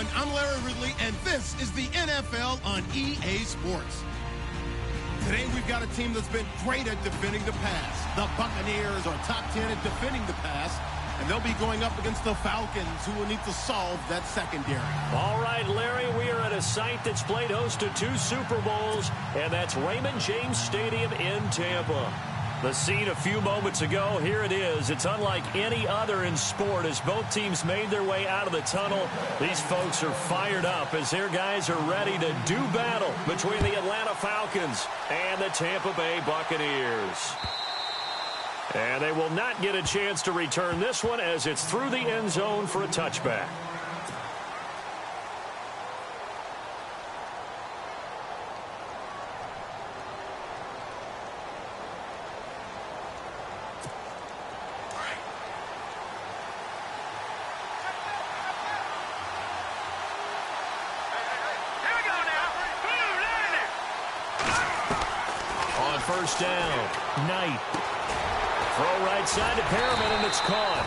everyone. I'm Larry Ridley, and this is the NFL on EA Sports. Today, we've got a team that's been great at defending the pass. The Buccaneers are top 10 at defending the pass, and they'll be going up against the Falcons, who will need to solve that secondary. All right, Larry, we are at a site that's played host to 2 Super Bowls, and that's Raymond James Stadium in Tampa. The scene a few moments ago, here it is. It's unlike any other in sport as both teams made their way out of the tunnel. These folks are fired up as their guys are ready to do battle between the Atlanta Falcons and the Tampa Bay Buccaneers. And they will not get a chance to return this one as it's through the end zone for a touchback. First down. Knight. Throw right side to Perriman, and it's caught.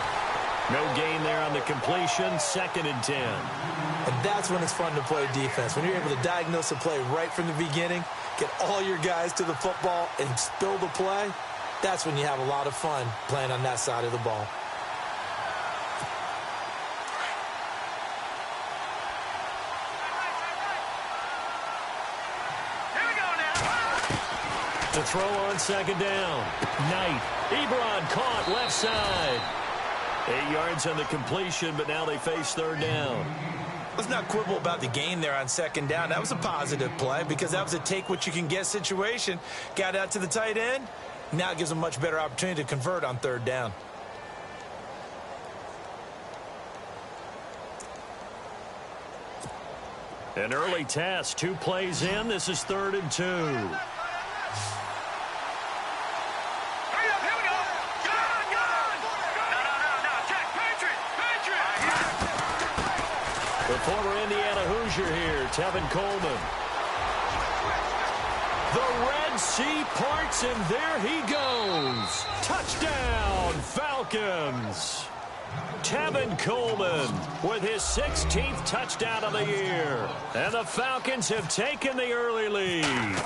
No gain there on the completion. 2nd and 10. And that's when it's fun to play defense. When you're able to diagnose a play right from the beginning, get all your guys to the football, and spill the play, that's when you have a lot of fun playing on that side of the ball. To throw on 2nd down. Knight. Ebron caught left side. 8 yards on the completion, but now they face 3rd down. Let's not quibble about the gain there on 2nd down. That was a positive play because that was a take-what-you-can-get situation. Got out to the tight end. Now it gives them a much better opportunity to convert on 3rd down. An early test. 2 plays in. This is 3rd and 2. The former Indiana Hoosier here, Tevin Coleman. The Red Sea parts, and there he goes. Touchdown, Falcons. Tevin Coleman with his 16th touchdown of the year. And the Falcons have taken the early lead.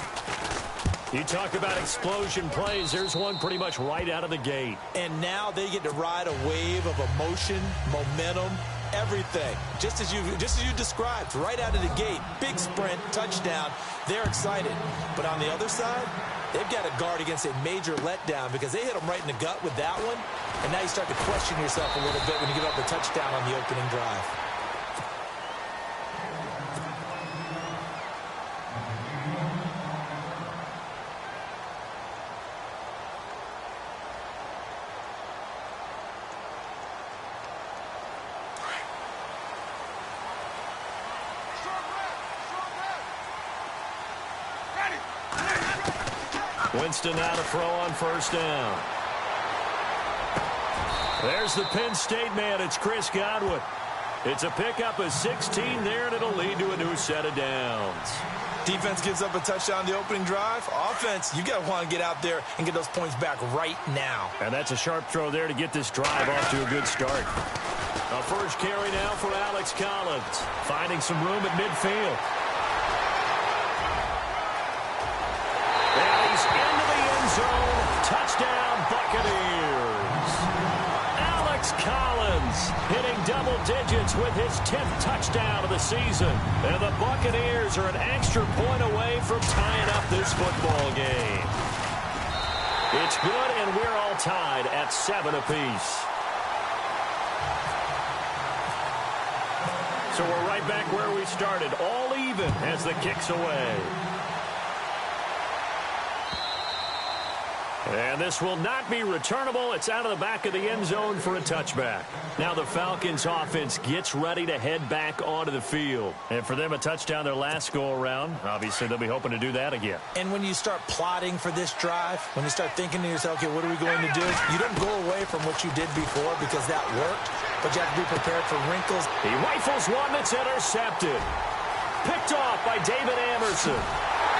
You talk about explosion plays. There's one pretty much right out of the gate. And now they get to ride a wave of emotion, momentum, everything. Just as you described, right out of the gate. Big sprint, touchdown. They're excited. But on the other side, they've got to guard against a major letdown because they hit them right in the gut with that one. And now you start to question yourself a little bit when you give up the touchdown on the opening drive. Winston now to throw on 1st down. There's the Penn State man. It's Chris Godwin. It's a pickup of 16 there, and it'll lead to a new set of downs. Defense gives up a touchdown the opening drive. Offense, you got to want to get out there and get those points back right now. And that's a sharp throw there to get this drive off to a good start. A first carry now for Alex Collins. Finding some room at midfield. And he's into the end zone. Touchdown, Buccaneers. Alex Collins hitting double digits with his 10th touchdown of the season. And the Buccaneers are an extra point away from tying up this football game. It's good, and we're all tied at 7 apiece. So we're right back where we started, all even as the kick's away. And this will not be returnable. It's out of the back of the end zone for a touchback. Now the Falcons offense gets ready to head back onto the field. And for them, a touchdown their last go-around. Obviously, they'll be hoping to do that again. And when you start plotting for this drive, when you start thinking to yourself, okay, what are we going to do? You don't go away from what you did before because that worked, but you have to be prepared for wrinkles. He rifles one that's intercepted. Picked off by David Amerson.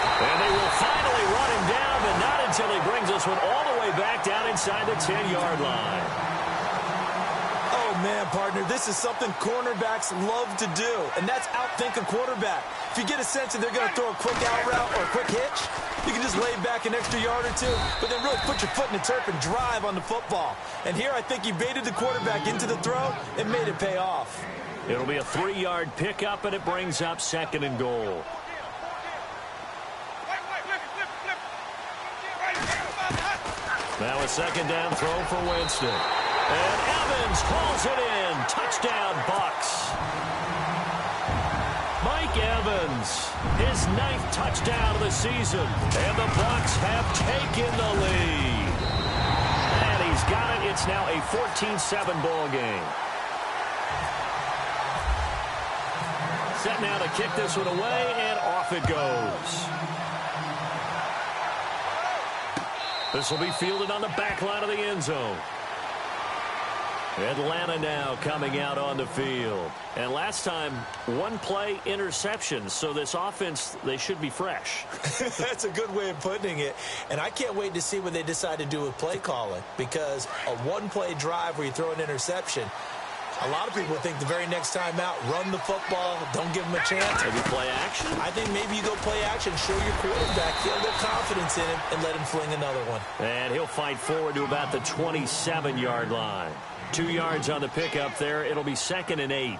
And they will finally run him down, but not until he brings this one all the way back down inside the 10-yard line. Oh, man, partner, this is something cornerbacks love to do, and that's outthink a quarterback. If you get a sense that they're going to throw a quick out route or a quick hitch, you can just lay back an extra yard or two, but then really put your foot in the turf and drive on the football. And here I think he baited the quarterback into the throw and made it pay off. It'll be a 3-yard pickup, and it brings up 2nd and goal. Now a 2nd down throw for Winston. And Evans hauls it in. Touchdown, Bucks. Mike Evans, his 9th touchdown of the season. And the Bucks have taken the lead. And he's got it. It's now a 14-7 ball game. Set now to kick this one away, and off it goes. This will be fielded on the back line of the end zone. Atlanta now coming out on the field. And last time, 1-play interception. So this offense, they should be fresh. That's a good way of putting it. And I can't wait to see what they decide to do with play calling. Because a 1-play drive where you throw an interception, a lot of people think the very next time out, run the football, don't give them a chance. Maybe play action? I think maybe you go play action, show your quarterback, feel their confidence in him, and let him fling another one. And he'll fight forward to about the 27-yard line. 2 yards on the pickup there. It'll be 2nd and 8.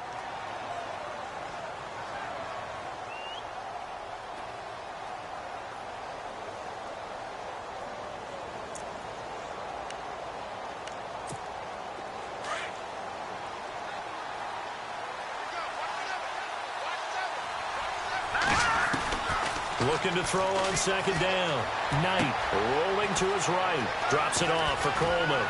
Looking to throw on 2nd down. Knight rolling to his right. Drops it off for Coleman.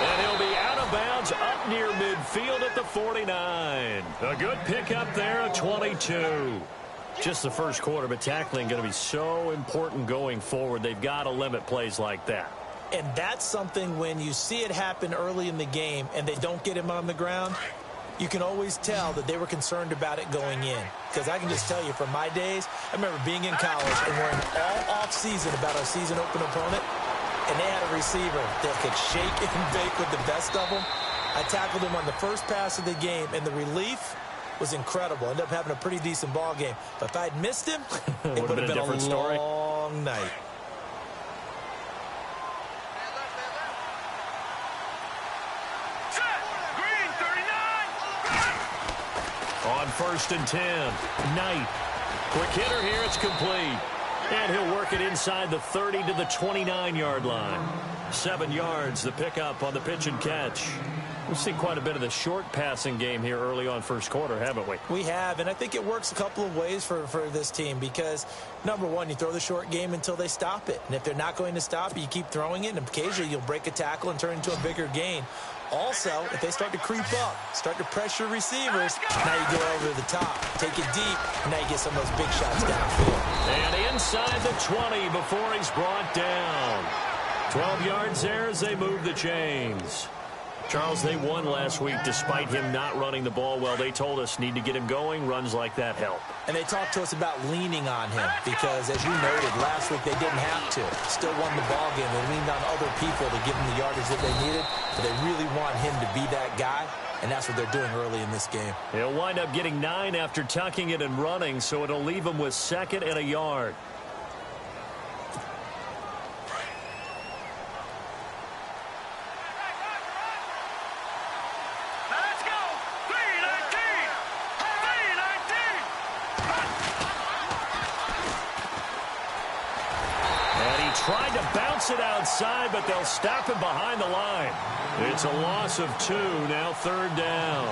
And he'll be out of bounds up near midfield at the 49. A good pickup there at 22. Just the first quarter, but tackling going to be so important going forward. They've got to limit plays like that. And that's something when you see it happen early in the game and they don't get him on the ground, you can always tell that they were concerned about it going in. Because I can just tell you from my days, I remember being in college and worrying all off-season about our season open opponent, and they had a receiver that could shake and bake with the best of them. I tackled him on the first pass of the game, and the relief was incredible. Ended up having a pretty decent ball game. But if I'd missed him, it would have been a long night. On 1st and 10, Knight. Quick hitter here, it's complete. And he'll work it inside the 30 to the 29-yard line. 7 yards, the pickup on the pitch and catch. We've seen quite a bit of the short passing game here early on first quarter, haven't we? We have, and I think it works a couple of ways for this team because, number one, you throw the short game until they stop it. And if they're not going to stop it, you keep throwing it, and occasionally you'll break a tackle and turn it into a bigger gain. Also, if they start to creep up, start to pressure receivers, now you go over the top, take it deep, and now you get some of those big shots downfield. And inside the 20 before he's brought down. 12 yards there as they move the chains. Charles, they won last week despite him not running the ball well. They told us need to get him going. Runs like that help. And they talked to us about leaning on him because, as you noted, last week they didn't have to. Still won the ball game. They leaned on other people to give them the yardage that they needed. But they really want him to be that guy, and that's what they're doing early in this game. He'll wind up getting 9 after tucking it and running, so it'll leave him with 2nd and a yard. Tried to bounce it outside, but they'll stop him behind the line. It's a loss of 2, now 3rd down.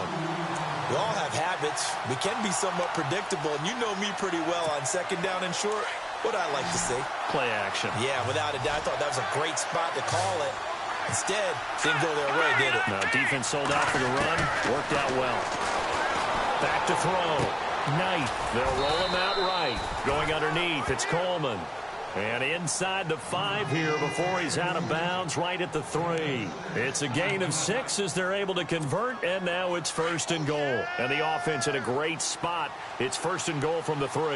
We all have habits. We can be somewhat predictable, and you know me pretty well on 2nd down and short. What I like to see? Play action. Yeah, without a doubt. I thought that was a great spot to call it. Instead, didn't go their way, did it? Now, defense sold out for the run. Worked out well. Back to throw. Knight. They'll roll him out right. Going underneath, it's Coleman. And inside the 5 here before he's out of bounds, right at the 3. It's a gain of 6 as they're able to convert, and now it's 1st and goal. And the offense in a great spot. It's 1st and goal from the 3. No,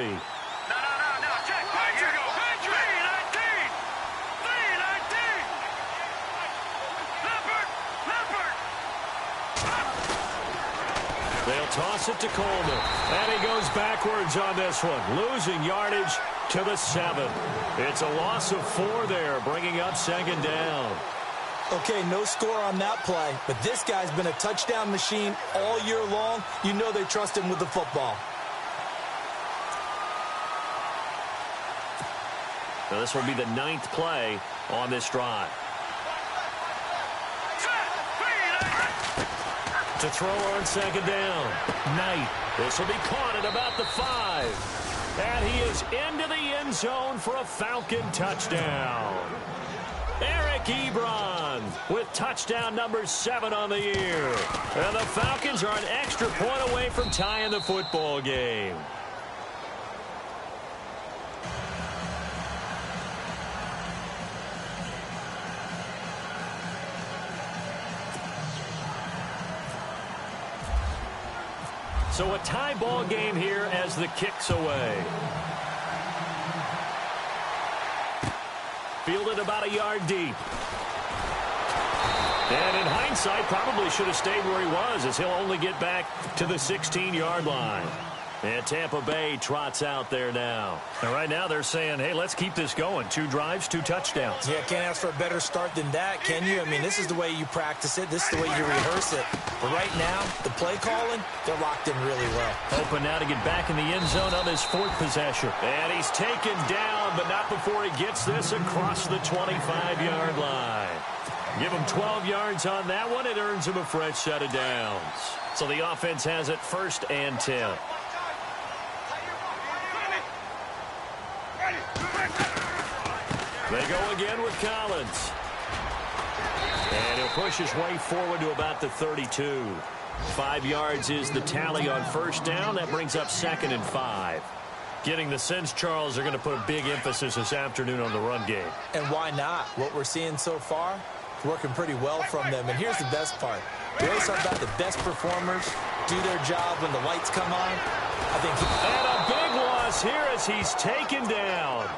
check. Here you go. 3-19. toss it to Coleman. And he goes backwards on this one, losing yardage to the 7. It's a loss of 4 there, bringing up second down. Okay, no score on that play, but this guy's been a touchdown machine all year long. You know they trust him with the football. Now this will be the 9th play on this drive. To throw on second down. Knight. This will be caught at about the 5. And he is into the end zone for a Falcon touchdown. Eric Ebron with touchdown number 7 on the year. And the Falcons are an extra point away from tying the football game. So a tie ball game here as the kick's away. Fielded about a yard deep. And in hindsight, probably should have stayed where he was, as he'll only get back to the 16-yard line. And Tampa Bay trots out there now. And right now they're saying, hey, let's keep this going. 2 drives, 2 touchdowns. Yeah, can't ask for a better start than that, can you? I mean, this is the way you practice it. This is the way you rehearse it. But right now, the play calling, they're locked in really well. Hoping now to get back in the end zone on his 4th possession. And he's taken down, but not before he gets this across the 25-yard line. Give him 12 yards on that one. It earns him a fresh set of downs. So the offense has it 1st and 10. They go again with Collins. And he'll push his way forward to about the 32. 5 yards is the tally on 1st down. That brings up 2nd and 5. Getting the sense, Charles, are going to put a big emphasis this afternoon on the run game. And why not? What we're seeing so far, working pretty well from them. And here's the best part. We always talk about the best performers do their job when the lights come on. I think and a big loss here as he's taken down.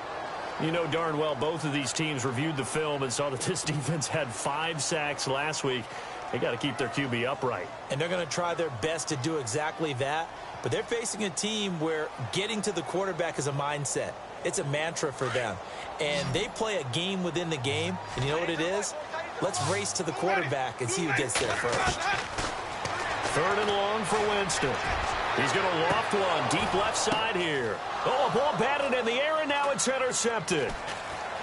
You know darn well both of these teams reviewed the film and saw that this defense had 5 sacks last week. They got to keep their QB upright. And they're going to try their best to do exactly that. But they're facing a team where getting to the quarterback is a mindset. It's a mantra for them. And they play a game within the game. And you know what it is? Let's race to the quarterback and see who gets there first. 3rd and long for Winston. He's going to loft one deep left side here. Oh, a ball batted in the air, and now it's intercepted.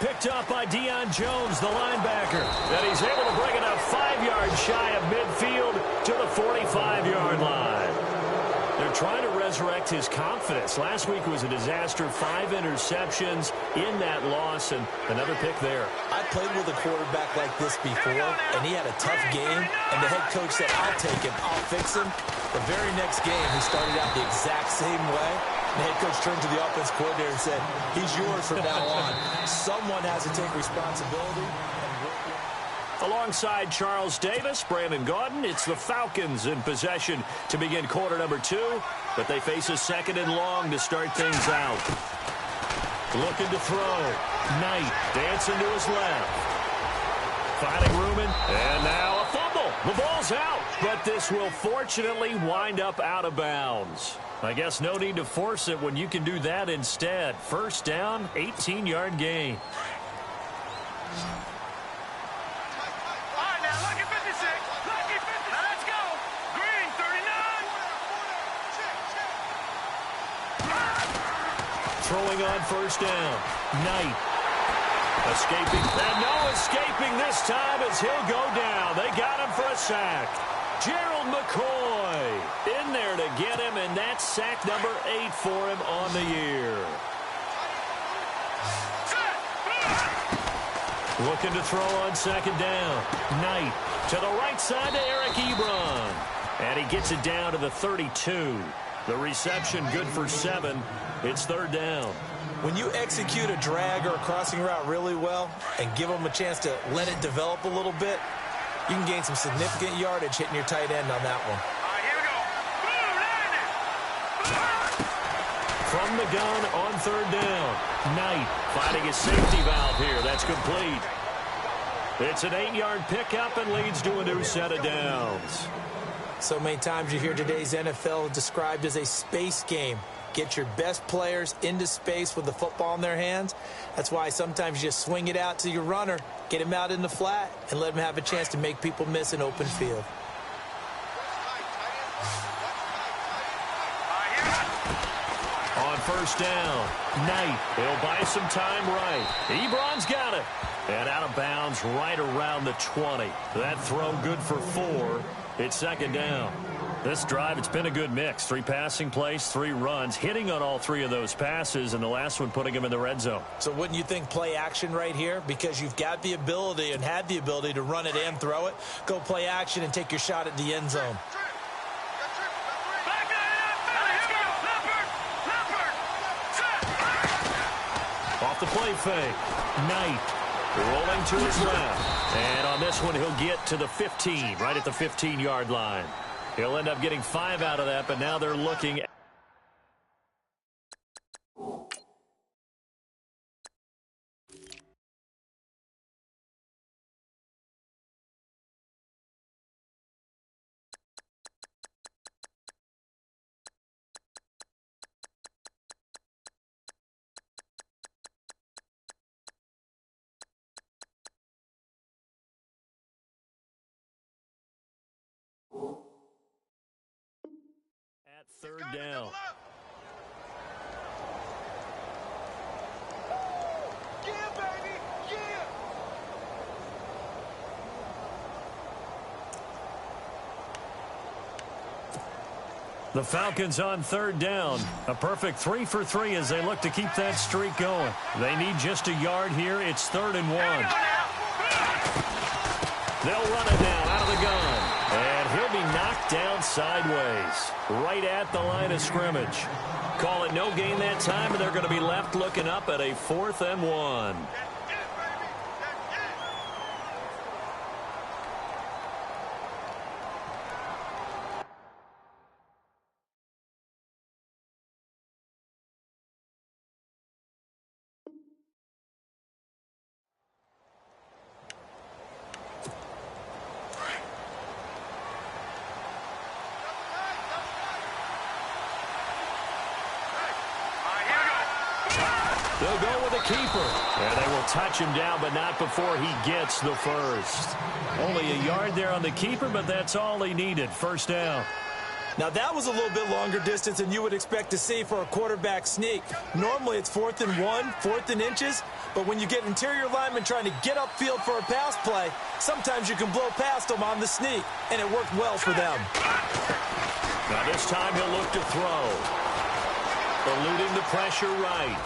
Picked up by Deion Jones, the linebacker. And he's able to bring it up 5 yards shy of midfield to the 45-yard line. They're trying to resurrect his confidence. Last week was a disaster. 5 interceptions in that loss, and another pick there. I played with a quarterback like this before, and he had a tough game, and the head coach said, I'll take him, I'll fix him. The very next game, he started out the exact same way. The head coach turned to the offense coordinator and said, he's yours from now on. Someone has to take responsibility. Alongside Charles Davis, Brandon Gaudin, it's the Falcons in possession to begin quarter number 2, but they face a 2nd and long to start things out. Looking to throw. Knight dancing to his left. Finding Ruman, and now a fumble. The ball's out, but this will fortunately wind up out of bounds. I guess no need to force it when you can do that instead. 1st down, 18-yard gain. Throwing on 1st down. Knight. Escaping. And no escaping this time as he'll go down. They got him for a sack. Gerald McCoy in there to get him, and that's sack number 8 for him on the year. Looking to throw on 2nd down. Knight to the right side to Eric Ebron. And he gets it down to the 32. The reception good for 7. It's 3rd down. When you execute a drag or a crossing route really well and give them a chance to let it develop a little bit, you can gain some significant yardage hitting your tight end on that one. All right, here we go. From the gun on 3rd down. Knight finding his safety valve here. That's complete. It's an 8-yard pickup and leads to a new set of downs. So many times you hear today's NFL described as a space game. Get your best players into space with the football in their hands. That's why sometimes you just swing it out to your runner, get him out in the flat, and let him have a chance to make people miss an open field. On first down, Knight. He'll buy some time right. Ebron's got it. And out of bounds right around the 20. That throw good for 4. It's second down. This drive, it's been a good mix. 3 passing plays, 3 runs, hitting on all 3 of those passes, and the last one putting him in the red zone. So wouldn't you think play action right here? Because you've got the ability and had the ability to run it and throw it. Go play action and take your shot at the end zone. Off the play fake. Knight rolling to his left. And on this one, he'll get to the 15, right at the 15-yard line. He'll end up getting 5 out of that, but now they're looking at third down. Yeah, baby, yeah. The Falcons on third down. A perfect 3 for 3 as they look to keep that streak going. They need just a yard here. It's 3rd and 1. They'll run it now out of the gun. And he'll be knocked down sideways, right at the line of scrimmage. Call it no gain that time, and they're going to be left looking up at a 4th and 1. They'll go with a keeper. And they will touch him down, but not before he gets the first. Only a yard there on the keeper, but that's all he needed. First down. Now, that was a little bit longer distance than you would expect to see for a quarterback sneak. Normally, it's 4th and 1, 4th and inches. But when you get interior linemen trying to get upfield for a pass play, sometimes you can blow past them on the sneak, and it worked well for them. Now, this time he'll look to throw. Eluding the pressure right.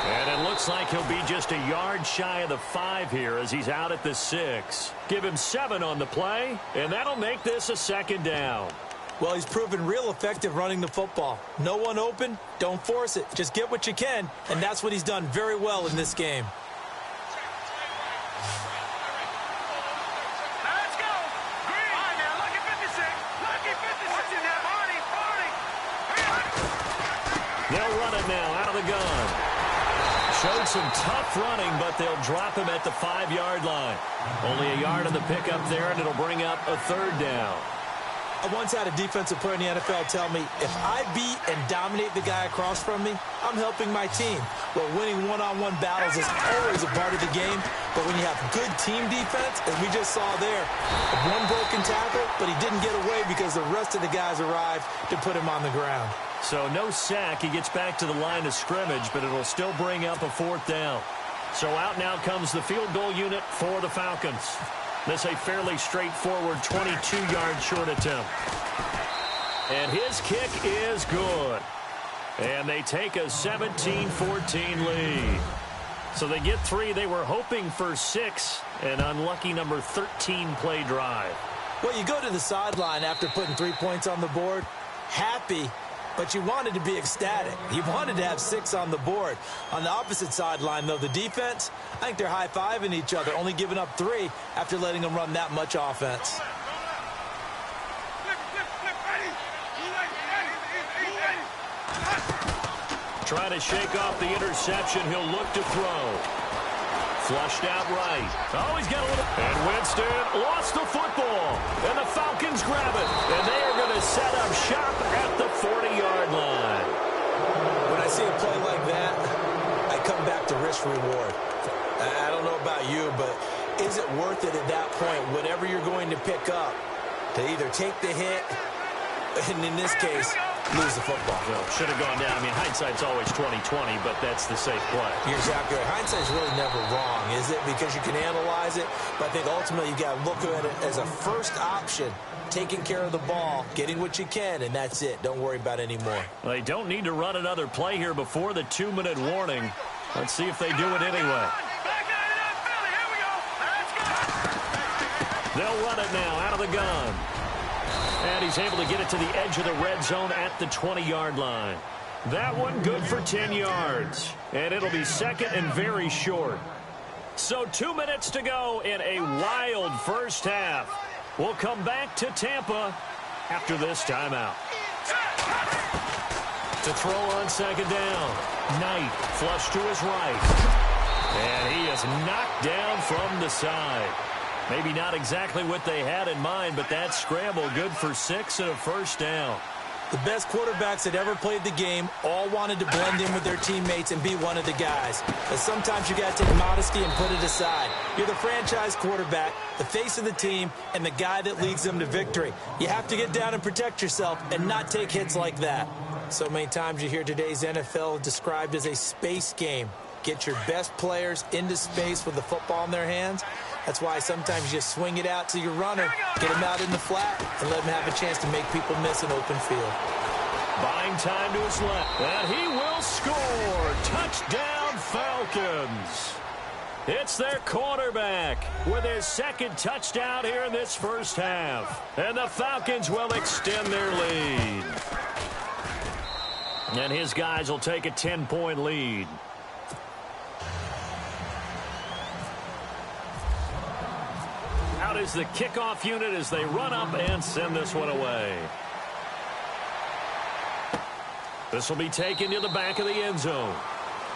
And it looks like he'll be just a yard shy of the 5 here as he's out at the 6. Give him 7 on the play, and that'll make this a second down. Well, he's proven real effective running the football. No one open, don't force it. Just get what you can, and that's what he's done very well in this game. Let's go. Green. All right, now, lucky 56. Lucky 56. What's in that? 40. They'll run it now out of the gun. Showed some tough running, but they'll drop him at the 5-yard line. Only a yard on the pickup there, and it'll bring up a 3rd down. I once had a defensive player in the NFL tell me, if I beat and dominate the guy across from me, I'm helping my team. Well, winning one-on-one battles is always a part of the game, but when you have good team defense, as we just saw there, one broken tackle, but he didn't get away because the rest of the guys arrived to put him on the ground. So no sack. He gets back to the line of scrimmage, but it'll still bring up a 4th down. So out now comes the field goal unit for the Falcons. This a fairly straightforward 22-yard short attempt. And his kick is good. And they take a 17-14 lead. So they get 3. They were hoping for 6. An unlucky number 13 play drive. Well, you go to the sideline after putting 3 points on the board, happy, but you wanted to be ecstatic. You wanted to have 6 on the board. On the opposite sideline, though, the defense, I think they're high-fiving each other, only giving up 3 after letting them run that much offense. Trying to shake off the interception. He'll look to throw. Flushed out right. Oh, he's got a little... And Winston lost the football. And the Falcons grab it. And they are going to set up shop at the 40-yard line. When I see a play like that, I come back to risk-reward. I don't know about you, but is it worth it at that point, whatever you're going to pick up, to either take the hit, and in this case, lose the football? Well, should have gone down. I mean, hindsight's always 20/20, but that's the safe play. You're exactly right. Hindsight's really never wrong, is it? Because you can analyze it, but I think ultimately you got to look at it as a first option, taking care of the ball, getting what you can, and that's it. Don't worry about it anymore. They don't need to run another play here before the 2-minute warning. Let's see if they do it anyway. They'll run it now out of the gun. And he's able to get it to the edge of the red zone at the 20-yard line. That one good for 10 yards. And it'll be second and very short. So 2 minutes to go in a wild first half. We'll come back to Tampa after this timeout. To throw on second down. Knight flush to his right. And he is knocked down from the side. Maybe not exactly what they had in mind, but that scramble good for 6 and a first down. The best quarterbacks that ever played the game all wanted to blend in with their teammates and be one of the guys. But sometimes you got to take modesty and put it aside. You're the franchise quarterback, the face of the team, and the guy that leads them to victory. You have to get down and protect yourself and not take hits like that. So many times you hear today's NFL described as a space game. Get your best players into space with the football in their hands. That's why sometimes you just swing it out to your runner, get him out in the flat, and let him have a chance to make people miss an open field. Buying time to his left, and he will score. Touchdown, Falcons. It's their quarterback with his second touchdown here in this first half. And the Falcons will extend their lead. And his guys will take a 10-point lead. Out is the kickoff unit as they run up and send this one away. This will be taken to the back of the end zone.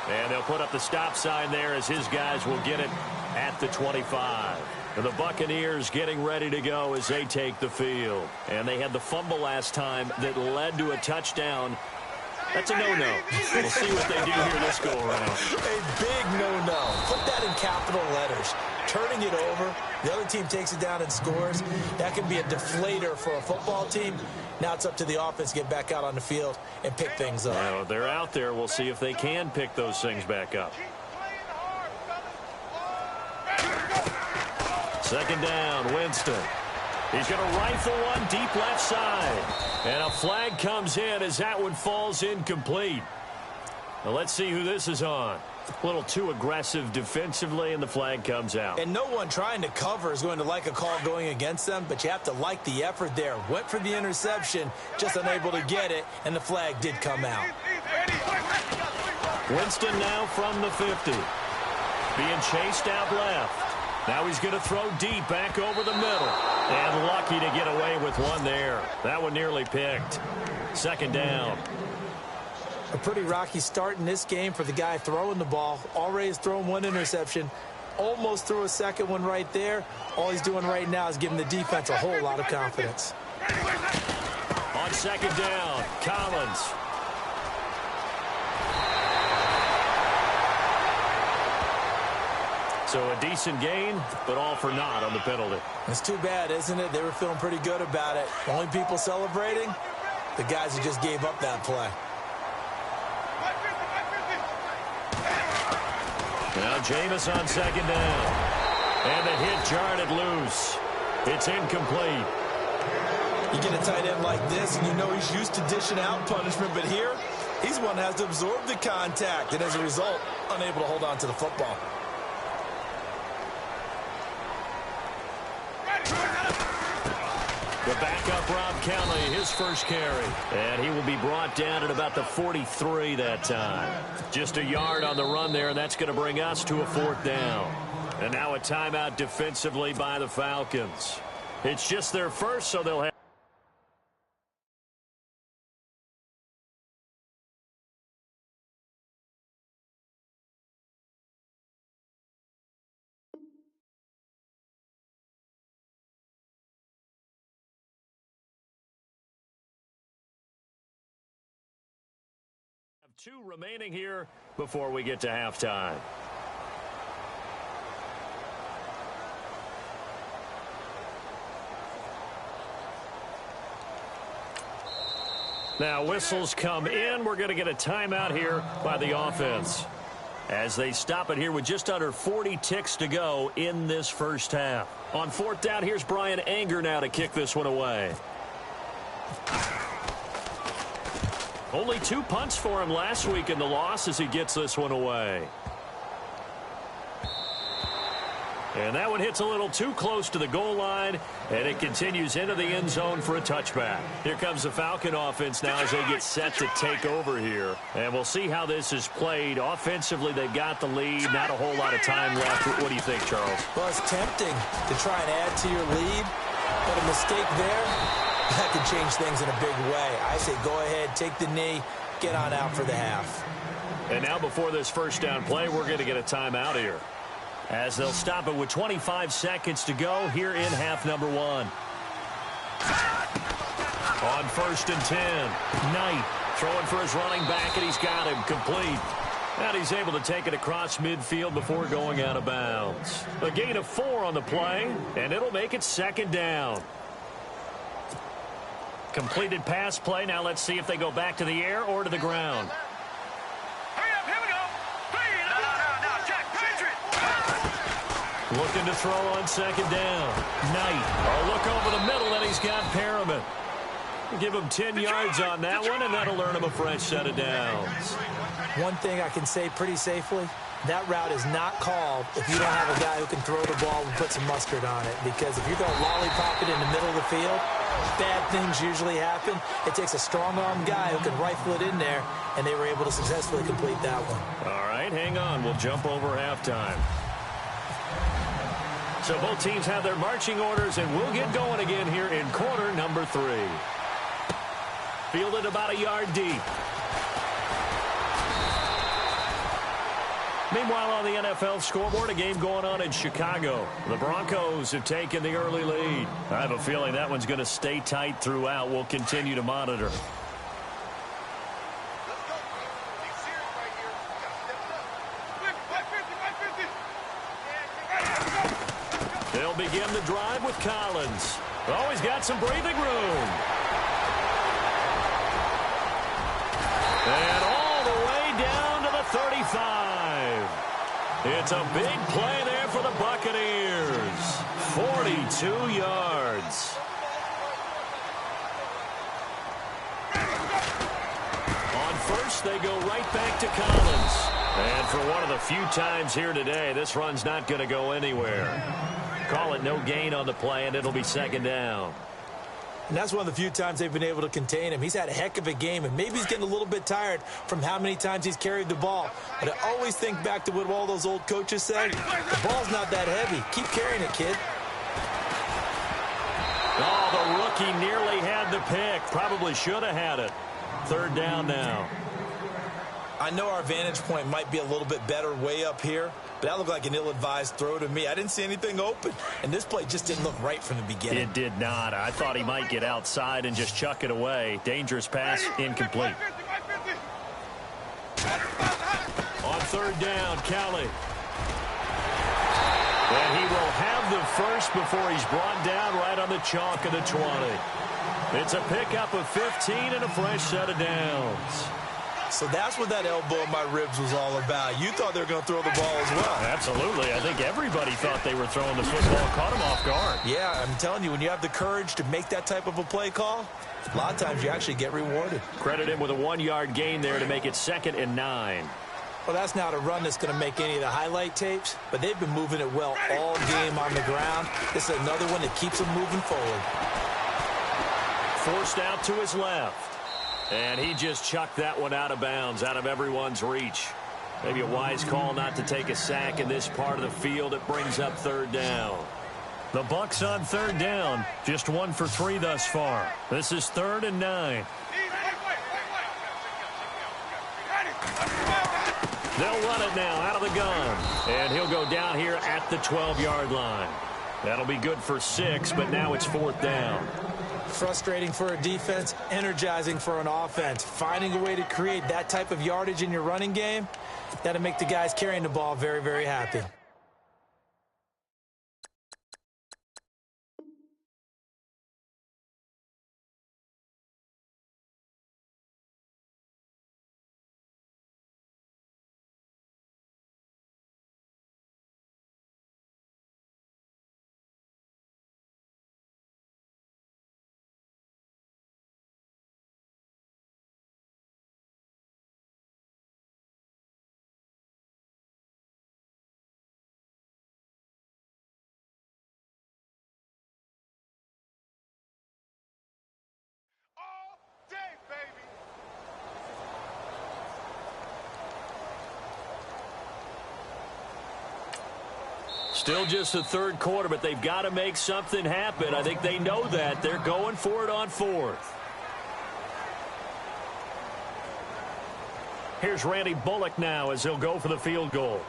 And they'll put up the stop sign there as his guys will get it at the 25. And the Buccaneers getting ready to go as they take the field. And they had the fumble last time that led to a touchdown. That's a no-no. We'll see what they do here this go-around. A big no-no. Put that in capital letters. Turning it over, the other team takes it down and scores. That can be a deflator for a football team. Now it's up to the offense to get back out on the field and pick things up. Well, they're out there. We'll see if they can pick those things back up. Second down, Winston. He's going to rifle one deep left side. And a flag comes in as that one falls incomplete. Now let's see who this is on. A little too aggressive defensively, and the flag comes out. And no one trying to cover is going to like a call going against them, but you have to like the effort there. Went for the interception, just unable to get it, and the flag did come out. Winston now from the 50. Being chased out left. Now he's going to throw deep back over the middle. And lucky to get away with one there. That one nearly picked. Second down. A pretty rocky start in this game for the guy throwing the ball. Already has thrown one interception. Almost threw a second one right there. All he's doing right now is giving the defense a whole lot of confidence. On second down, Collins. So a decent gain, but all for naught on the penalty. It's too bad, isn't it? They were feeling pretty good about it. Only people celebrating, the guys who just gave up that play. Now Jameis on second down. And the hit jarred it loose. It's incomplete. You get a tight end like this, and you know he's used to dishing out punishment, but here, he's one that has to absorb the contact, and as a result, unable to hold on to the football. The backup, Rob Kelly, his first carry. And he will be brought down at about the 43 that time. Just a yard on the run there, and that's going to bring us to a fourth down. And now a timeout defensively by the Falcons. It's just their first, so they'll have 2 remaining here before we get to halftime. Now whistles come in. We're going to get a timeout here by the offense as they stop it here with just under 40 ticks to go in this first half. On 4th down, here's Brian Anger now to kick this one away. Only 2 punts for him last week in the loss as he gets this one away. And that one hits a little too close to the goal line, and it continues into the end zone for a touchback. Here comes the Falcon offense now as they get set to take over here. And we'll see how this is played. Offensively, they've got the lead. Not a whole lot of time left. What do you think, Charles? Well, it's tempting to try and add to your lead, but a mistake there, that could change things in a big way. I say go ahead, take the knee, get on out for the half. And now before this first down play, we're going to get a timeout here, as they'll stop it with 25 seconds to go here in half number 1. On 1st and 10, Knight throwing for his running back, and he's got him complete. And he's able to take it across midfield before going out of bounds. A gain of 4 on the play, and it'll make it 2nd down. Completed pass play. Now let's see if they go back to the air or to the ground. Looking to throw on 2nd down. Knight. A look over the middle, and he's got Perriman. Give him 10 yards on that one, and that'll earn him a fresh set of downs. One thing I can say pretty safely, that route is not called if you don't have a guy who can throw the ball and put some mustard on it. Because if you're going to lollipop it in the middle of the field, bad things usually happen. It takes a strong-arm guy who can rifle it in there, and they were able to successfully complete that one. All right, hang on. We'll jump over halftime. So both teams have their marching orders, and we'll get going again here in quarter number 3. Fielded about a yard deep. Meanwhile, on the NFL scoreboard, a game going on in Chicago. The Broncos have taken the early lead. I have a feeling that one's going to stay tight throughout. We'll continue to monitor. They'll begin the drive with Collins. Oh, he's got some breathing room. And all the way down to the 35. It's a big play there for the Buccaneers. 42 yards. On 1st, they go right back to Collins. And for one of the few times here today, this run's not going to go anywhere. Call it no gain on the play, and it'll be 2nd down. And that's one of the few times they've been able to contain him. He's had a heck of a game, and maybe he's getting a little bit tired from how many times he's carried the ball. But I always think back to what all those old coaches say. The ball's not that heavy. Keep carrying it, kid. Oh, the rookie nearly had the pick. Probably should have had it. 3rd down now. I know our vantage point might be a little bit better way up here, but that looked like an ill-advised throw to me. I didn't see anything open, and this play just didn't look right from the beginning. It did not. I thought he might get outside and just chuck it away. Dangerous pass, incomplete. On 3rd down, Kelly. And he will have the first before he's brought down right on the chalk of the 20. It's a pickup of 15 and a fresh set of downs. So that's what that elbow in my ribs was all about. You thought they were going to throw the ball as well. Absolutely. I think everybody thought they were throwing the football. Caught him off guard. Yeah, I'm telling you, when you have the courage to make that type of a play call, a lot of times you actually get rewarded. Credit him with a 1-yard gain there to make it 2nd and 9. Well, that's not a run that's going to make any of the highlight tapes, but they've been moving it well all game on the ground. This is another one that keeps them moving forward. Forced out to his left. And he just chucked that one out of bounds, out of everyone's reach. Maybe a wise call not to take a sack in this part of the field. It brings up 3rd down. The Bucs on 3rd down. Just 1 for 3 thus far. This is 3rd and 9. They'll run it now out of the gun. And he'll go down here at the 12-yard line. That'll be good for 6, but now it's 4th down. Frustrating for a defense, energizing for an offense. Finding a way to create that type of yardage in your running game, that'll make the guys carrying the ball very, very happy. All day, baby. Still just the third quarter, but they've got to make something happen. I think they know that. They're going for it on fourth. Here's Randy Bullock now as he'll go for the field goal.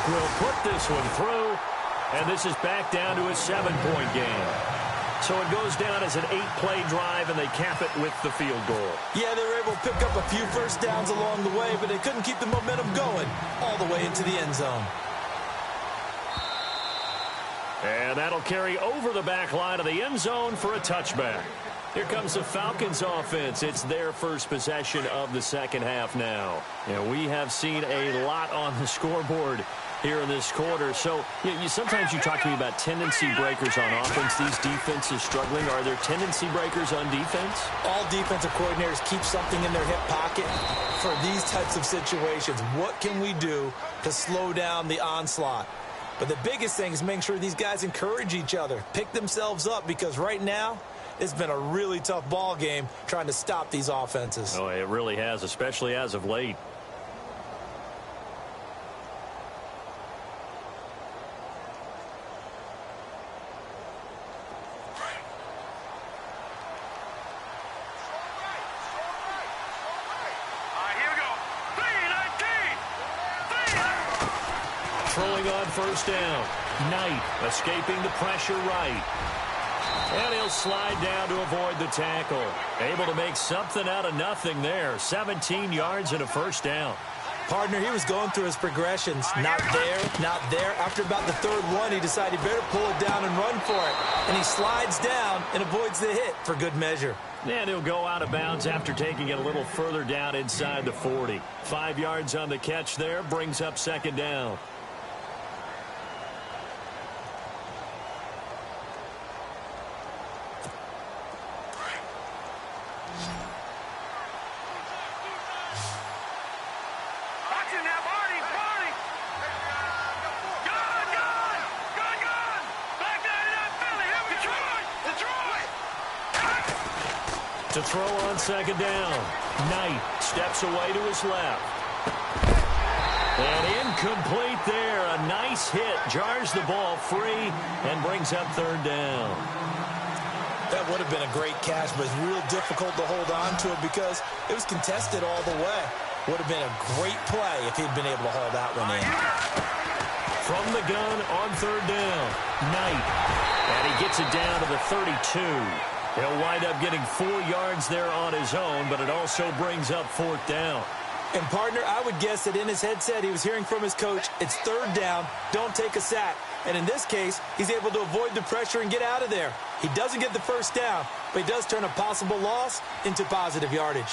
Will put this one through, and this is back down to a 7-point game. So it goes down as an 8-play drive, and they cap it with the field goal. Yeah, they were able to pick up a few first downs along the way, but they couldn't keep the momentum going all the way into the end zone. And that'll carry over the back line of the end zone for a touchback. Here comes the Falcons offense. It's their first possession of the second half now. And we have seen a lot on the scoreboard here in this quarter. So sometimes you talk to me about tendency breakers on offense. These defenses struggling. Are there tendency breakers on defense? All defensive coordinators keep something in their hip pocket for these types of situations. What can we do to slow down the onslaught? But the biggest thing is making sure these guys encourage each other, pick themselves up, because right now it's been a really tough ball game trying to stop these offenses. Oh, it really has, especially as of late. Throwing on first down. Knight escaping the pressure right. And he'll slide down to avoid the tackle. Able to make something out of nothing there. 17 yards and a first down. Partner, he was going through his progressions. Not there, not there. After about the third one, he decided he better pull it down and run for it. And he slides down and avoids the hit for good measure. And he'll go out of bounds after taking it a little further down inside the 40. 5 yards on the catch there. Brings up second down. To throw on second down. Knight steps away to his left. And incomplete there. A nice hit. Jars the ball free and brings up third down. That would have been a great catch, but it's real difficult to hold on to it because it was contested all the way. Would have been a great play if he'd been able to haul that one in. From the gun on third down. Knight. And he gets it down to the 32. He'll wind up getting 4 yards there on his own, but it also brings up fourth down. And, partner, I would guess that in his headset he was hearing from his coach, it's third down, don't take a sack. And in this case, he's able to avoid the pressure and get out of there. He doesn't get the first down, but he does turn a possible loss into positive yardage.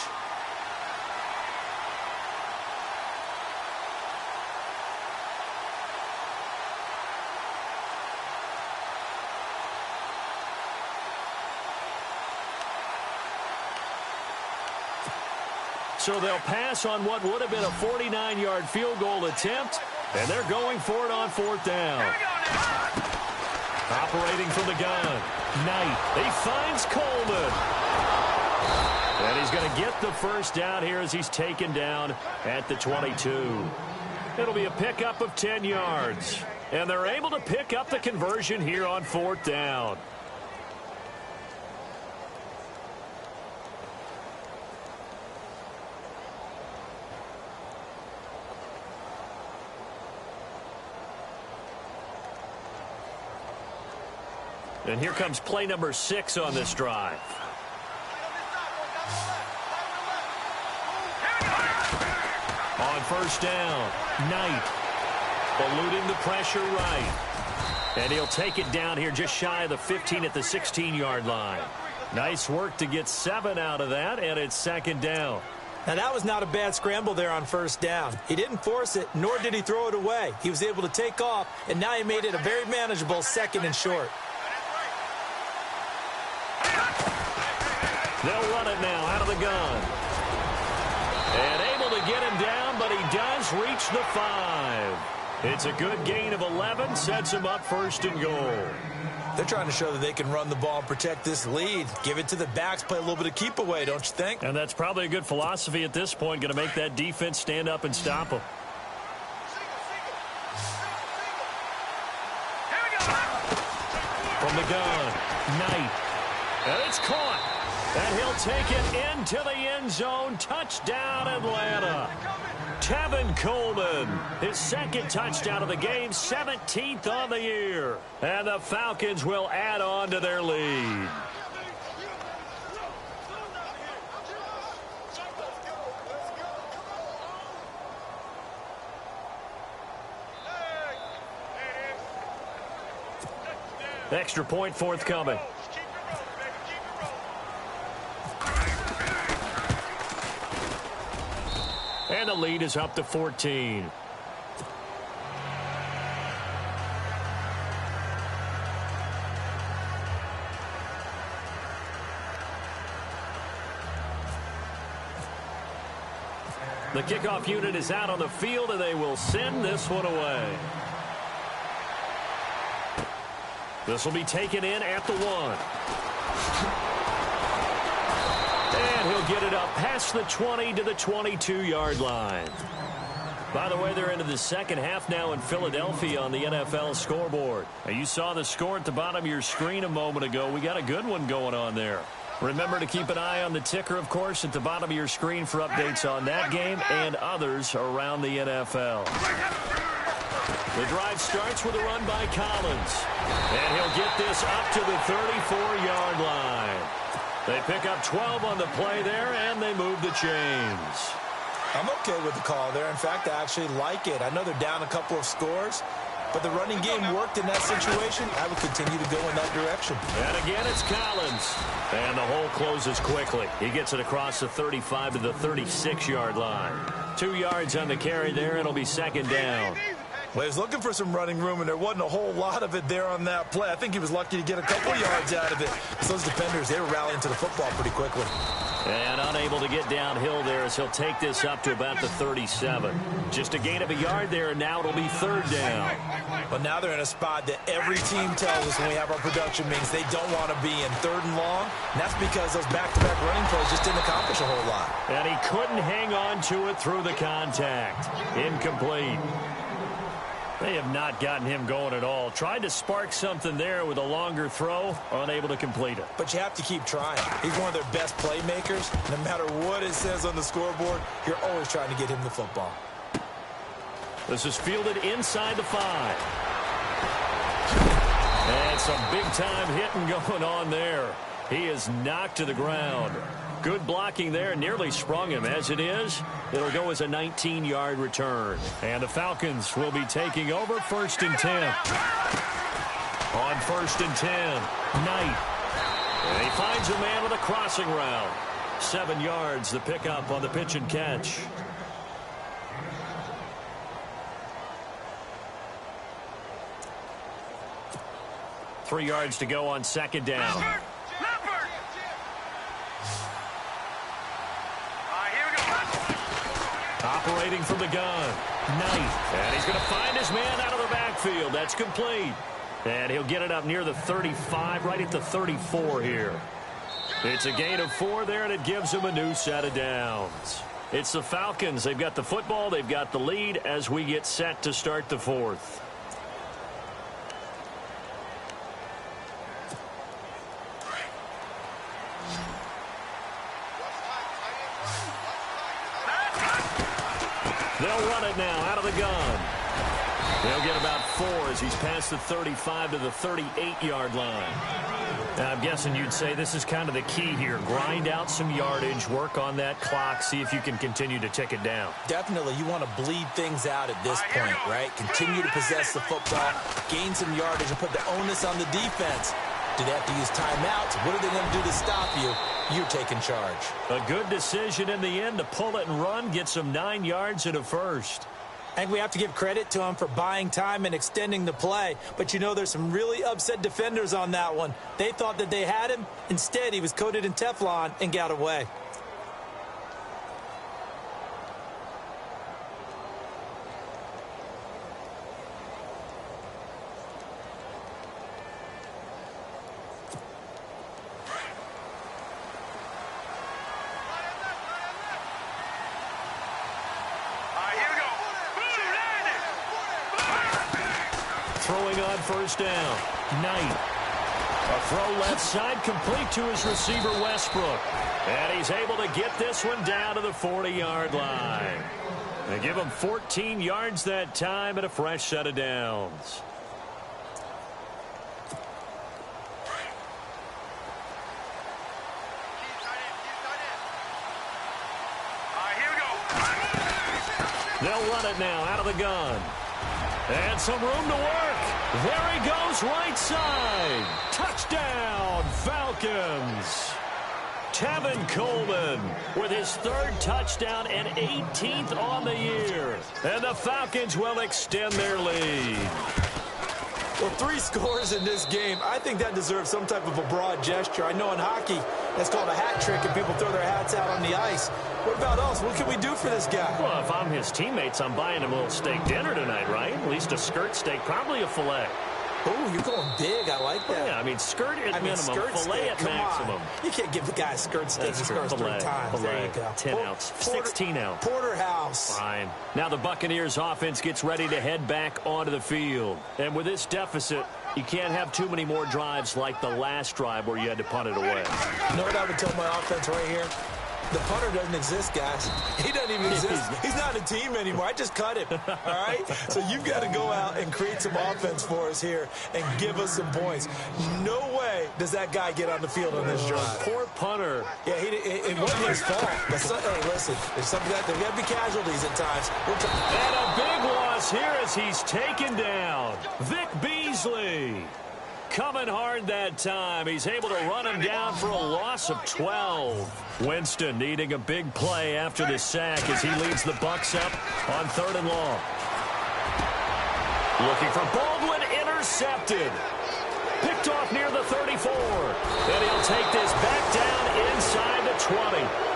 So they'll pass on what would have been a 49-yard field goal attempt, and they're going for it on 4th down. Operating from the gun, Knight. He finds Coleman. And he's going to get the first down here as he's taken down at the 22. It'll be a pickup of 10 yards. And they're able to pick up the conversion here on 4th down. And here comes play number 6 on this drive. On 1st down, Knight eluding the pressure right. And he'll take it down here just shy of the 15 at the 16-yard line. Nice work to get 7 out of that, and it's 2nd down. Now, that was not a bad scramble there on 1st down. He didn't force it, nor did he throw it away. He was able to take off, and now he made it a very manageable 2nd and short. They'll run it now out of the gun. And able to get him down, but he does reach the 5. It's a good gain of 11, sets him up 1st and goal. They're trying to show that they can run the ball and protect this lead. Give it to the backs, play a little bit of keep away, don't you think? And that's probably a good philosophy at this point, going to make that defense stand up and stop them. From the gun, Knight. And it's caught. And he'll take it into the end zone. Touchdown, Atlanta. Tevin Coleman, his 2nd touchdown of the game, 17th on the year. And the Falcons will add on to their lead. Extra point forthcoming. And the lead is up to 14. The kickoff unit is out on the field, and they will send this one away. This will be taken in at the 1. And he'll get it up past the 20 to the 22-yard line. By the way, they're into the 2nd half now in Philadelphia on the NFL scoreboard. Now, you saw the score at the bottom of your screen a moment ago. We got a good one going on there. Remember to keep an eye on the ticker, of course, at the bottom of your screen for updates on that game and others around the NFL. The drive starts with a run by Collins. And he'll get this up to the 34-yard line. They pick up 12 on the play there, and they move the chains. I'm okay with the call there. In fact, I actually like it. I know they're down a couple of scores, but the running game worked in that situation. I would continue to go in that direction. And again, it's Collins. And the hole closes quickly. He gets it across the 35 to the 36-yard line. 2 yards on the carry there. It'll be 2nd down. Well, he was looking for some running room, and there wasn't a whole lot of it there on that play. I think he was lucky to get a couple yards out of it. So those defenders, they were rallying to the football pretty quickly. And unable to get downhill there as he'll take this up to about the 37. Just a gain of a yard there, and now it'll be 3rd down. Well, now they're in a spot that every team tells us when we have our production meetings they don't want to be in 3rd and long. And that's because those back-to-back running plays just didn't accomplish a whole lot. And he couldn't hang on to it through the contact. Incomplete. They have not gotten him going at all. Tried to spark something there with a longer throw, unable to complete it. But you have to keep trying. He's one of their best playmakers. No matter what it says on the scoreboard, you're always trying to get him the football. This is fielded inside the 5. And some big-time hitting going on there. He is knocked to the ground. Good blocking there, nearly sprung him. As it is, it'll go as a 19-yard return. And the Falcons will be taking over 1st and 10. On 1st and 10, Knight. And he finds a man with a crossing route. 7 yards, the pickup on the pitch and catch. Three yards to go on 2nd down. Here we go. Operating from the gun. Knight. And he's going to find his man out of the backfield. That's complete. And he'll get it up near the 35, right at the 34 here. It's a gain of 4 there, and it gives him a new set of downs. It's the Falcons. They've got the football. They've got the lead as we get set to start the 4th. They'll run it now out of the gun. They'll get about 4 as he's past the 35 to the 38-yard line. Now, I'm guessing you'd say this is kind of the key here. Grind out some yardage, work on that clock, see if you can continue to tick it down. Definitely, you want to bleed things out at this point, right? Continue to possess the football, gain some yardage, and put the onus on the defense. Do they have to use timeouts? What are they going to do to stop you? You're taking charge. A good decision in the end to pull it and run, get some 9 yards and a first. I think we have to give credit to him for buying time and extending the play. But, you know, there's some really upset defenders on that one. They thought that they had him. Instead, he was coated in Teflon and got away. Throwing on first down. Knight. A throw left side complete to his receiver, Westbrook. And he's able to get this one down to the 40-yard line. They give him 14 yards that time and a fresh set of downs. They'll run it now out of the gun. And some room to work. There he goes, right side. Touchdown, Falcons. Tevin Coleman with his 3rd touchdown and 18th on the year. And the Falcons will extend their lead. Well, 3 scores in this game. I think that deserves some type of a broad gesture. I know in hockey, that's called a hat trick, and people throw their hats out on the ice. What about us? What can we do for this guy? Well, if I'm his teammates, I'm buying him a little steak dinner tonight, right? At least a skirt steak, probably a filet. Oh, you're going big. I like that. Yeah, I mean, skirt at minimum, filet at maximum. You can't give the guy a skirt steak. He scores 3 times. There you go. 10 ounce, 16 ounce. Porterhouse. Fine. Now the Buccaneers offense gets ready to head back onto the field. And with this deficit, you can't have too many more drives like the last drive where you had to punt it away. You know what I would tell my offense right here? The punter doesn't exist, guys. He doesn't even exist. He's not a team anymore. I just cut him, all right? So you've got to go out and create some offense for us here and give us some points. No way does that guy get on the field on this drive. Poor punter. Yeah, it wasn't his fault. But hey, listen, there's something that there got to be casualties at times. And a big loss here as he's taken down. Vic Beasley. Coming hard that time. He's able to run him down for a loss of 12. Winston needing a big play after the sack as he leads the Bucs up on 3rd and long. Looking for Baldwin, intercepted. Picked off near the 34. And he'll take this back down inside the 20.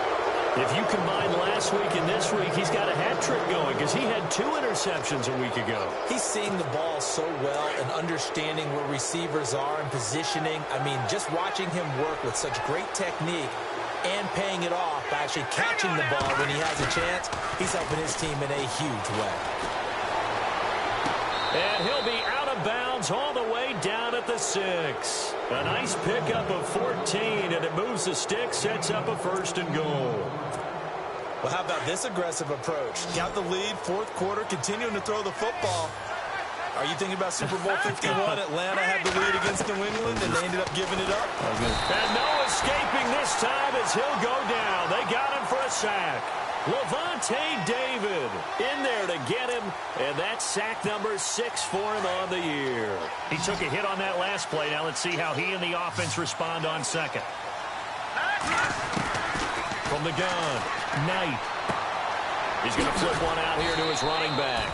If you combine last week and this week, he's got a hat trick going because he had 2 interceptions a week ago. He's seeing the ball so well and understanding where receivers are and positioning. I mean, just watching him work with such great technique and paying it off by actually catching the ball when he has a chance, he's helping his team in a huge way. And he'll be out of bounds all the way down at the 6. A nice pickup of 14, and it moves the stick, sets up a 1st and goal. Well, how about this aggressive approach? Got the lead, 4th quarter, continuing to throw the football. Are you thinking about Super Bowl 51? Atlanta had the lead against New England, and they ended up giving it up. And no escaping this time as he'll go down. They got him for a sack. Levante David in there to get him, and that's sack number 6 for him on the year. He took a hit on that last play. Now let's see how he and the offense respond on 2nd. From the gun, Knight. He's going to flip one out here to his running back.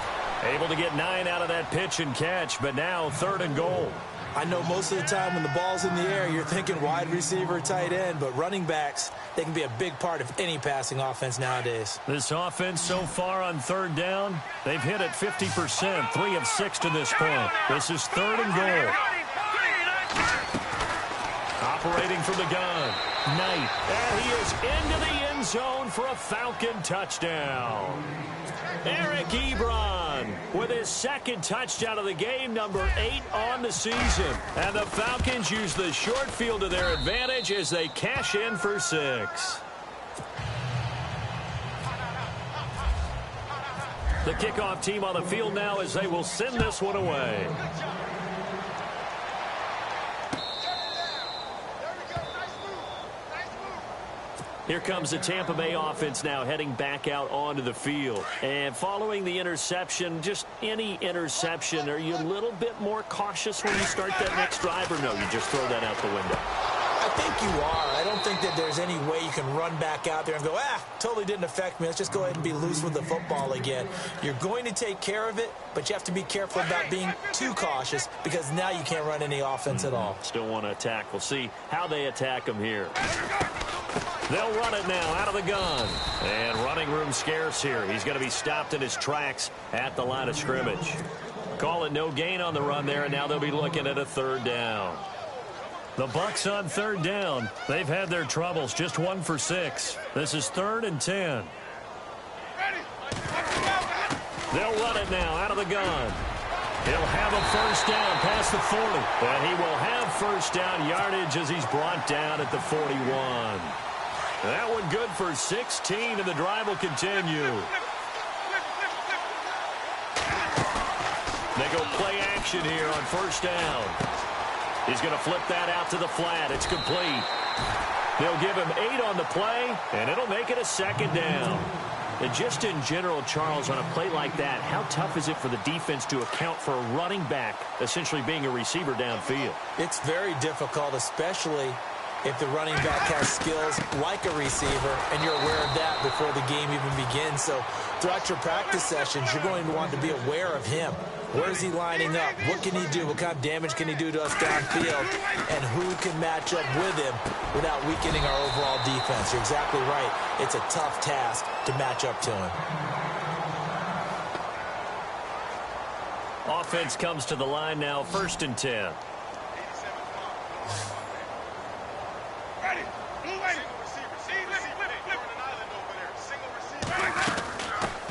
Able to get 9 out of that pitch and catch, but now 3rd and goal. I know most of the time when the ball's in the air, you're thinking wide receiver, tight end, but running backs, they can be a big part of any passing offense nowadays. This offense so far on 3rd down, they've hit it 50%, 3 of 6 to this point. This is 3rd and goal. Operating from the gun, Knight, and he is into the end zone for a Falcon touchdown. Eric Ebron with his 2nd touchdown of the game, number 8 on the season. And the Falcons use the short field to their advantage as they cash in for 6. The kickoff team on the field now as they will send this one away. Here comes the Tampa Bay offense now heading back out onto the field. And following the interception, just any interception, are you a little bit more cautious when you start that next drive, or no, you just throw that out the window? I think you are. I don't think that there's any way you can run back out there and go, totally didn't affect me. Let's just go ahead and be loose with the football again. You're going to take care of it, but you have to be careful about being too cautious because now you can't run any offense at all. Still want to attack. We'll see how they attack them here. They'll run it now out of the gun. And running room scarce here. He's going to be stopped in his tracks at the line of scrimmage. Call it no gain on the run there, and now they'll be looking at a 3rd down. The Bucs on 3rd down. They've had their troubles, just 1 for 6. This is 3rd and 10. They'll run it now out of the gun. He'll have a 1st down past the 40. And he will have 1st down yardage as he's brought down at the 41. That one good for 16, and the drive will continue. They go play action here on 1st down. He's going to flip that out to the flat. It's complete. They'll give him 8 on the play, and it'll make it a 2nd down. And just in general, Charles, on a play like that, how tough is it for the defense to account for a running back essentially being a receiver downfield? It's very difficult, especially if the running back has skills like a receiver, and you're aware of that before the game even begins. So throughout your practice sessions, you're going to want to be aware of him. Where is he lining up? What can he do? What kind of damage can he do to us downfield? And who can match up with him without weakening our overall defense? You're exactly right. It's a tough task to match up to him. Offense comes to the line now, 1st and 10.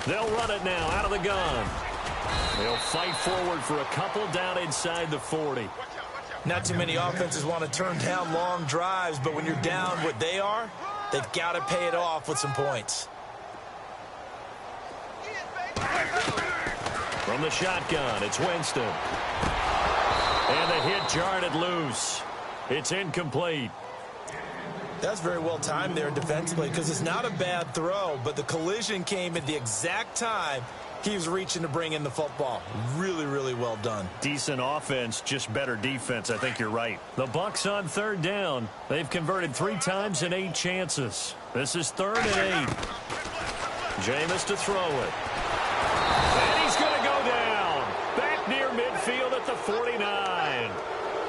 They'll run it now out of the gun. They'll fight forward for a couple down inside the 40. Not too many offenses want to turn down long drives, but when you're down what they are, they've got to pay it off with some points. From the shotgun, it's Winston. And the hit jarred it loose. It's incomplete. That's very well timed there defensively because it's not a bad throw, but the collision came at the exact time he was reaching to bring in the football. Really, really well done. Decent offense, just better defense. I think you're right. The Bucs on 3rd down. They've converted 3 times in 8 chances. This is 3rd and 8. Jameis to throw it. And he's going to go down. Back near midfield at the 49.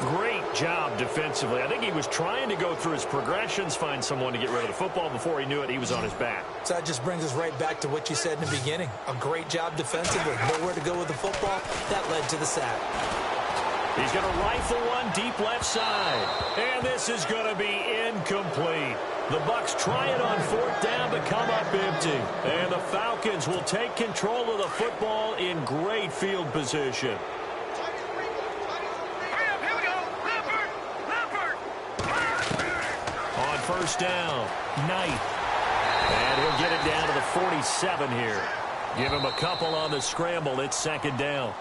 Great job defensively. I think he was trying to go through his progressions, find someone to get rid of the football. Before he knew it, he was on his back. So that just brings us right back to what you said in the beginning. A great job defensively. Nowhere to go with the football. That led to the sack. He's going to rifle one deep left side. And this is going to be incomplete. The Bucs try it on 4th down but come up empty. And the Falcons will take control of the football in great field position. On 1st down, Knight. And he'll get it down to the 47 here. Give him a couple on the scramble. It's 2nd down.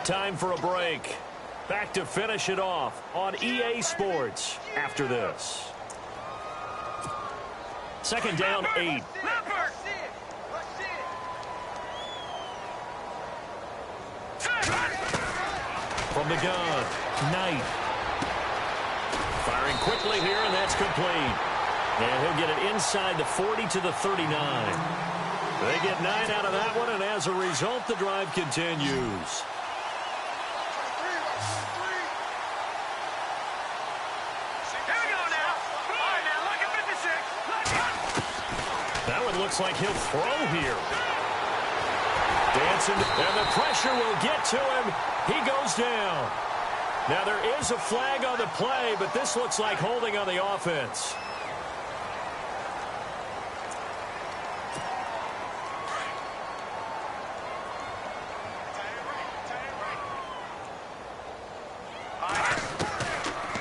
Time for a break. Back to finish it off on EA Sports after this. 2nd down, 8. From the gun, Knight. Firing quickly here, and that's complete. And he'll get it inside the 40 to the 39. They get 9 out of that one, and as a result, the drive continues. That one looks like he'll throw here. Dancing, and the pressure will get to him. He goes down. Now, there is a flag on the play, but this looks like holding on the offense.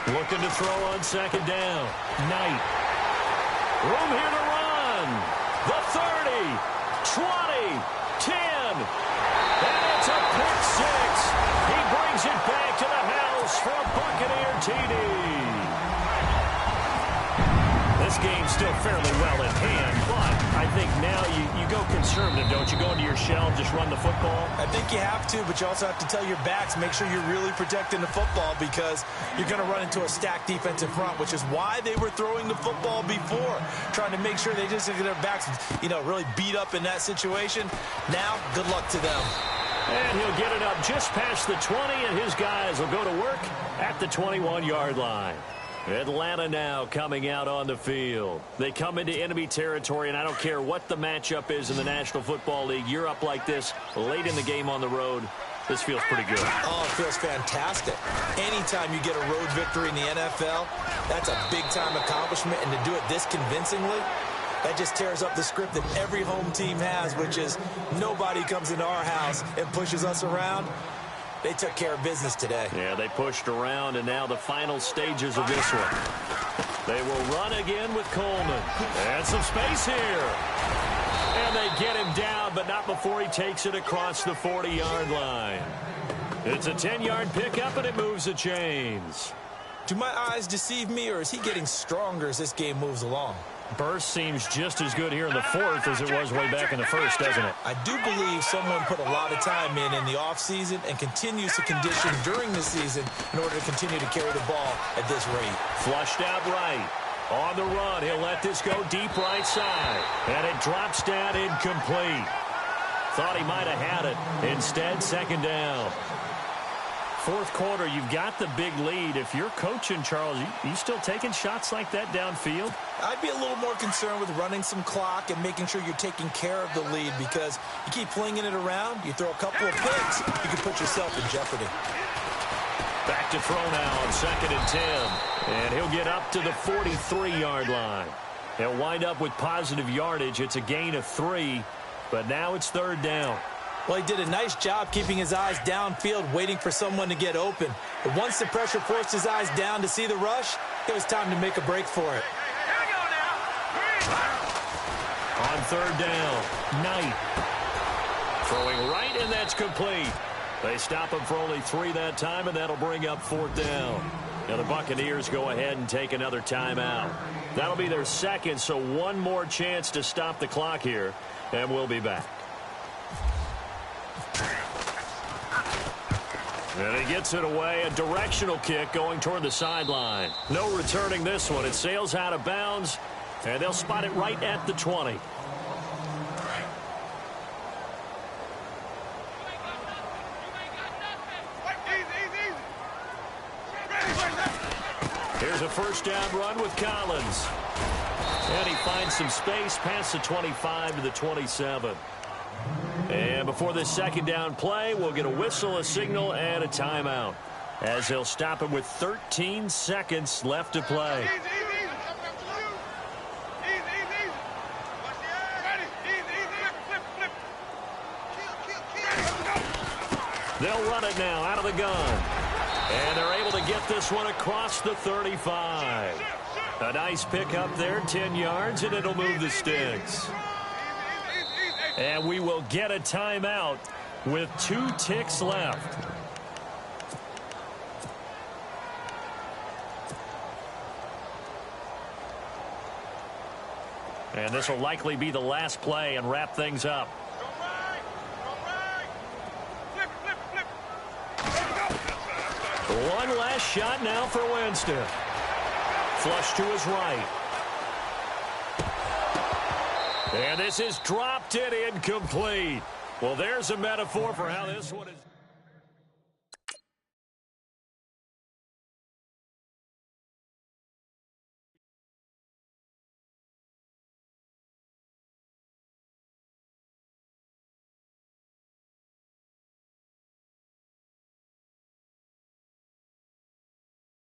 Looking to throw on second down. Knight. Room here to run. The 30, 20, 10. And it's a pick six. He brings it back to the house for a Buccaneer TD. This game's still fairly well in hand, but I think now you go conservative, don't you? Go into your shell, just run the football? I think you have to, but you also have to tell your backs, make sure you're really protecting the football because you're going to run into a stacked defensive front, which is why they were throwing the football before, trying to make sure they just get their backs, really beat up in that situation. Now, good luck to them. And he'll get it up just past the 20, and his guys will go to work at the 21-yard line. Atlanta now coming out on the field. They come into enemy territory, and I don't care what the matchup is in the National Football League. You're up like this late in the game on the road. This feels pretty good. Oh, it feels fantastic. Anytime you get a road victory in the NFL, that's a big-time accomplishment, and to do it this convincingly, that just tears up the script that every home team has, which is nobody comes into our house and pushes us around. They took care of business today. Yeah, they pushed around, and now the final stages of this one. They will run again with Coleman. And some space here. And they get him down, but not before he takes it across the 40-yard line. It's a 10-yard pickup, and it moves the chains. Do my eyes deceive me, or is he getting stronger as this game moves along? Burst seems just as good here in the fourth as it was way back in the first, doesn't it? I do believe someone put a lot of time in the offseason and continues to condition during the season in order to continue to carry the ball at this rate. Flushed out right. On the run, he'll let this go deep right side. And it drops down incomplete. Thought he might have had it. Instead, second down. Fourth quarter, you've got the big lead. If you're coaching, Charles, you still taking shots like that downfield? I'd be a little more concerned with running some clock and making sure you're taking care of the lead because you keep flinging it around, you throw a couple of picks, you can put yourself in jeopardy. Back to throw now on second and 10. And he'll get up to the 43-yard line. He'll wind up with positive yardage. It's a gain of 3, but now it's third down. Well, he did a nice job keeping his eyes downfield, waiting for someone to get open. But once the pressure forced his eyes down to see the rush, it was time to make a break for it. On third down, Knight. Throwing right, and that's complete. They stop him for only 3 that time, and that'll bring up fourth down. Now the Buccaneers go ahead and take another timeout. That'll be their second, so one more chance to stop the clock here, and we'll be back. And he gets it away, a directional kick going toward the sideline. No returning this one. It sails out of bounds, and they'll spot it right at the 20. Here's a first down run with Collins. And he finds some space past the 25 to the 27. And before this second down play, we'll get a whistle, a signal, and a timeout, as they'll stop him with 13 seconds left to play. They'll run it now out of the gun. And they're able to get this one across the 35. A nice pickup there, 10 yards, and it'll move the sticks. And we will get a timeout with 2 ticks left. And this will likely be the last play and wrap things up. One last shot now for Winston. Flush to his right. And this is dropped it incomplete. Well, there's a metaphor for how this one is.